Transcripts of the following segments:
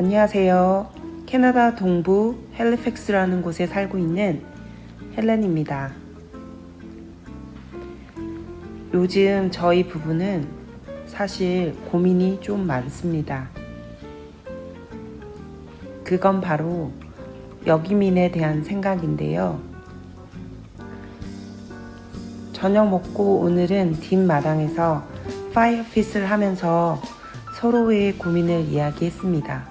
안녕하세요. 캐나다 동부 헬리팩스라는 곳에 살고 있는 헬렌입니다. 요즘 저희 부부는 사실 고민이 좀 많습니다. 그건 바로 여기민에 대한 생각인데요. 저녁 먹고 오늘은 뒷마당에서 파이어핏을 하면서 서로의 고민을 이야기했습니다.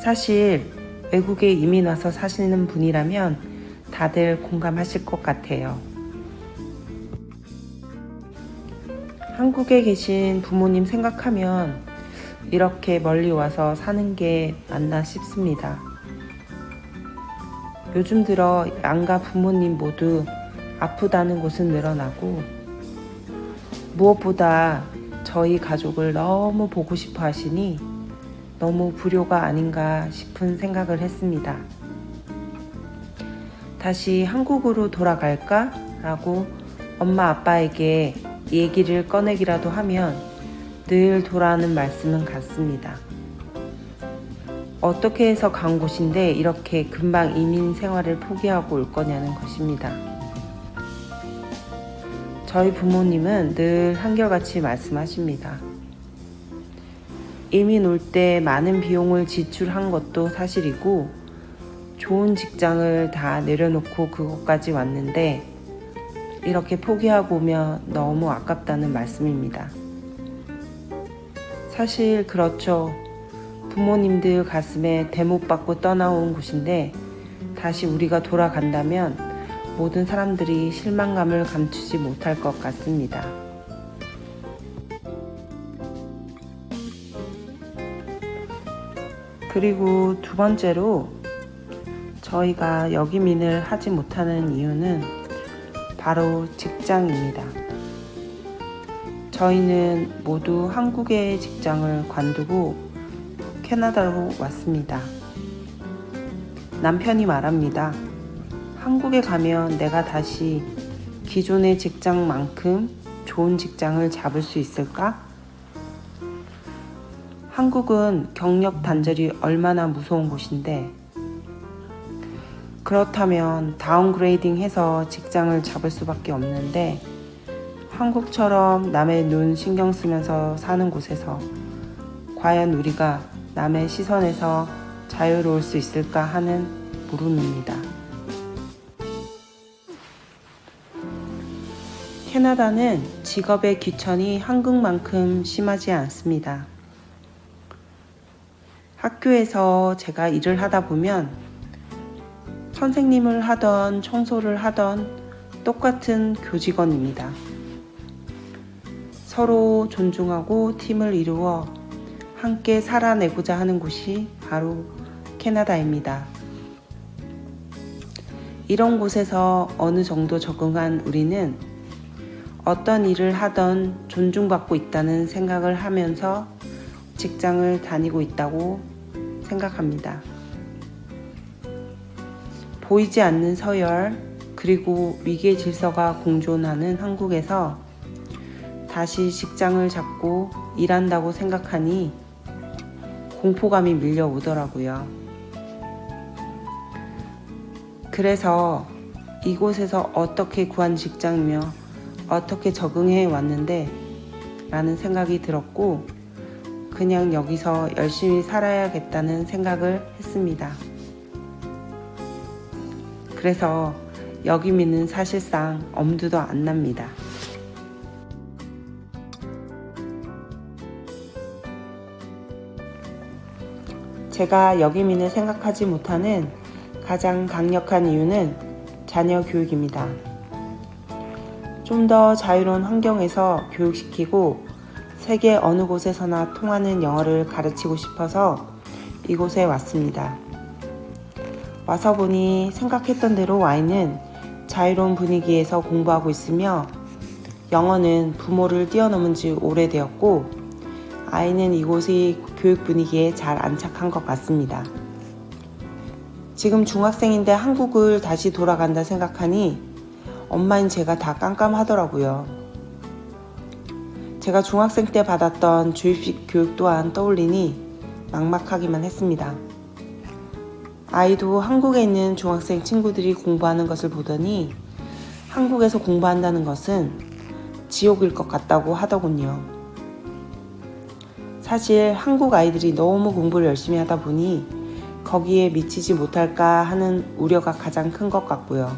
사실 외국에 이민 와서 사시는 분이라면 다들 공감하실 것 같아요. 한국에 계신 부모님 생각하면 이렇게 멀리 와서 사는 게 맞나 싶습니다. 요즘 들어 양가 부모님 모두 아프다는 곳은 늘어나고 무엇보다 저희 가족을 너무 보고 싶어 하시니 너무 불효가 아닌가 싶은 생각을 했습니다. 다시 한국으로 돌아갈까? 라고 엄마 아빠에게 얘기를 꺼내기라도 하면 늘 돌아오는 말씀은 같습니다. 어떻게 해서 간 곳인데 이렇게 금방 이민 생활을 포기하고 올 거냐는 것입니다. 저희 부모님은 늘 한결같이 말씀하십니다. 이민 올 때 많은 비용을 지출한 것도 사실이고 좋은 직장을 다 내려놓고 그곳까지 왔는데 이렇게 포기하고 오면 너무 아깝다는 말씀입니다. 사실 그렇죠. 부모님들 가슴에 대못 받고 떠나온 곳인데 다시 우리가 돌아간다면 모든 사람들이 실망감을 감추지 못할 것 같습니다. 그리고 두 번째로 저희가 여기민을 하지 못하는 이유는 바로 직장입니다. 저희는 모두 한국의 직장을 관두고 캐나다로 왔습니다. 남편이 말합니다. 한국에 가면 내가 다시 기존의 직장만큼 좋은 직장을 잡을 수 있을까? 한국은 경력 단절이 얼마나 무서운 곳인데 그렇다면 다운그레이딩 해서 직장을 잡을 수밖에 없는데 한국처럼 남의 눈 신경 쓰면서 사는 곳에서 과연 우리가 남의 시선에서 자유로울 수 있을까 하는 물음입니다. 캐나다는 직업의 귀천이 한국만큼 심하지 않습니다. 학교에서 제가 일을 하다 보면 선생님을 하던 청소를 하던 똑같은 교직원입니다. 서로 존중하고 팀을 이루어 함께 살아내고자 하는 곳이 바로 캐나다입니다. 이런 곳에서 어느 정도 적응한 우리는 어떤 일을 하던 존중받고 있다는 생각을 하면서 직장을 다니고 있다고 생각합니다. 보이지 않는 서열 그리고 위계 질서가 공존하는 한국에서 다시 직장을 잡고 일한다고 생각하니 공포감이 밀려오더라고요. 그래서 이곳에서 어떻게 구한 직장이며 어떻게 적응해 왔는데 라는 생각이 들었고 그냥 여기서 열심히 살아야겠다는 생각을 했습니다. 그래서 여기민은 사실상 엄두도 안 납니다. 제가 여기민을 생각하지 못하는 가장 강력한 이유는 자녀 교육입니다. 좀 더 자유로운 환경에서 교육시키고 세계 어느 곳에서나 통하는 영어를 가르치고 싶어서 이곳에 왔습니다. 와서 보니 생각했던 대로 와인은 자유로운 분위기에서 공부하고 있으며 영어는 부모를 뛰어넘은 지 오래되었고 아이는 이곳의 교육 분위기에 잘 안착한 것 같습니다. 지금 중학생인데 한국을 다시 돌아간다 생각하니 엄마인 제가 다 깜깜하더라고요. 제가 중학생 때 받았던 주입식 교육 또한 떠올리니 막막하기만 했습니다. 아이도 한국에 있는 중학생 친구들이 공부하는 것을 보더니 한국에서 공부한다는 것은 지옥일 것 같다고 하더군요. 사실 한국 아이들이 너무 공부를 열심히 하다 보니 거기에 미치지 못할까 하는 우려가 가장 큰 것 같고요.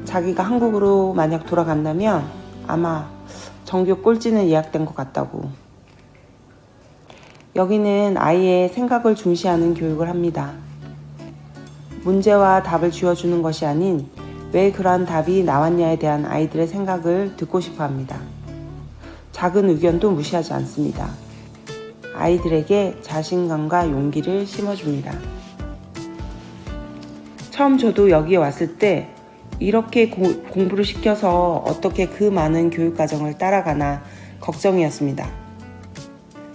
자기가 한국으로 만약 돌아간다면 아마 정규 꼴찌는 예약된 것 같다고. 여기는 아이의 생각을 중시하는 교육을 합니다. 문제와 답을 쥐어주는 것이 아닌 왜 그러한 답이 나왔냐에 대한 아이들의 생각을 듣고 싶어 합니다. 작은 의견도 무시하지 않습니다. 아이들에게 자신감과 용기를 심어줍니다. 처음 저도 여기에 왔을 때 이렇게 공부를 시켜서 어떻게 그 많은 교육과정을 따라가나 걱정이었습니다.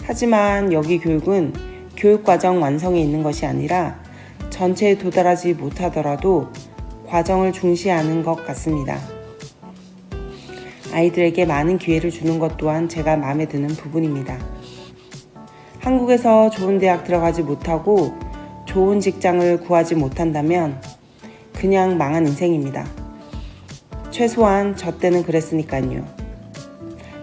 하지만 여기 교육은 교육과정 완성에 있는 것이 아니라 전체에 도달하지 못하더라도 과정을 중시하는 것 같습니다. 아이들에게 많은 기회를 주는 것 또한 제가 마음에 드는 부분입니다. 한국에서 좋은 대학 들어가지 못하고 좋은 직장을 구하지 못한다면 그냥 망한 인생입니다. 최소한 저 때는 그랬으니까요.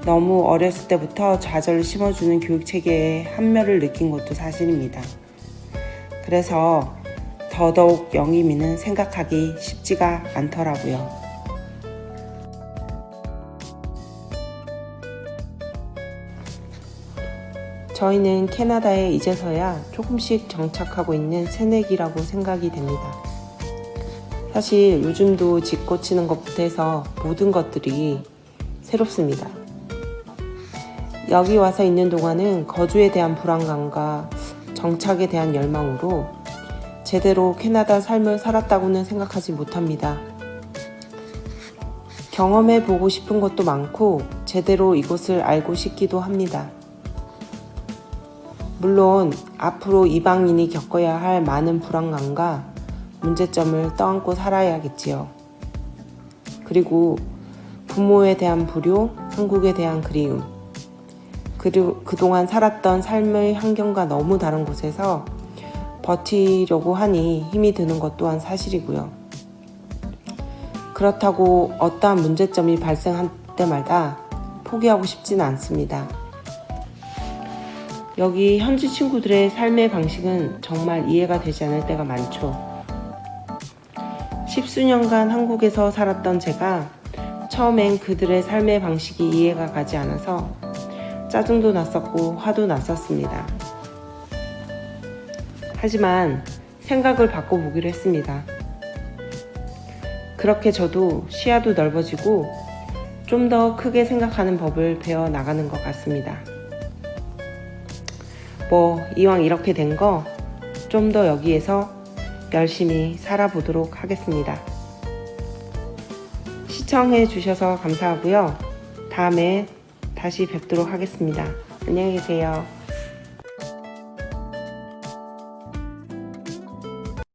너무 어렸을 때부터 좌절을 심어주는 교육체계의 한멸을 느낀 것도 사실입니다. 그래서 더더욱 영희미는 생각하기 쉽지가 않더라고요. 저희는 캐나다에 이제서야 조금씩 정착하고 있는 새내기라고 생각이 됩니다. 사실 요즘도 집 고치는 것부터 해서 모든 것들이 새롭습니다. 여기 와서 있는 동안은 거주에 대한 불안감과 정착에 대한 열망으로 제대로 캐나다 삶을 살았다고는 생각하지 못합니다. 경험해 보고 싶은 것도 많고 제대로 이곳을 알고 싶기도 합니다. 물론 앞으로 이방인이 겪어야 할 많은 불안감과 문제점을 떠안고 살아야겠지요. 그리고 부모에 대한 불효, 한국에 대한 그리움, 그리고 그동안 살았던 삶의 환경과 너무 다른 곳에서 버티려고 하니 힘이 드는 것 또한 사실이고요. 그렇다고 어떠한 문제점이 발생할 때마다 포기하고 싶지는 않습니다. 여기 현지 친구들의 삶의 방식은 정말 이해가 되지 않을 때가 많죠. 십수년간 한국에서 살았던 제가 처음엔 그들의 삶의 방식이 이해가 가지 않아서 짜증도 났었고 화도 났었습니다. 하지만 생각을 바꿔보기로 했습니다. 그렇게 저도 시야도 넓어지고 좀 더 크게 생각하는 법을 배워 나가는 것 같습니다. 이왕 이렇게 된 거 좀 더 여기에서 열심히 살아보도록 하겠습니다. 시청해 주셔서 감사하고요. 다음에 다시 뵙도록 하겠습니다. 안녕히 계세요.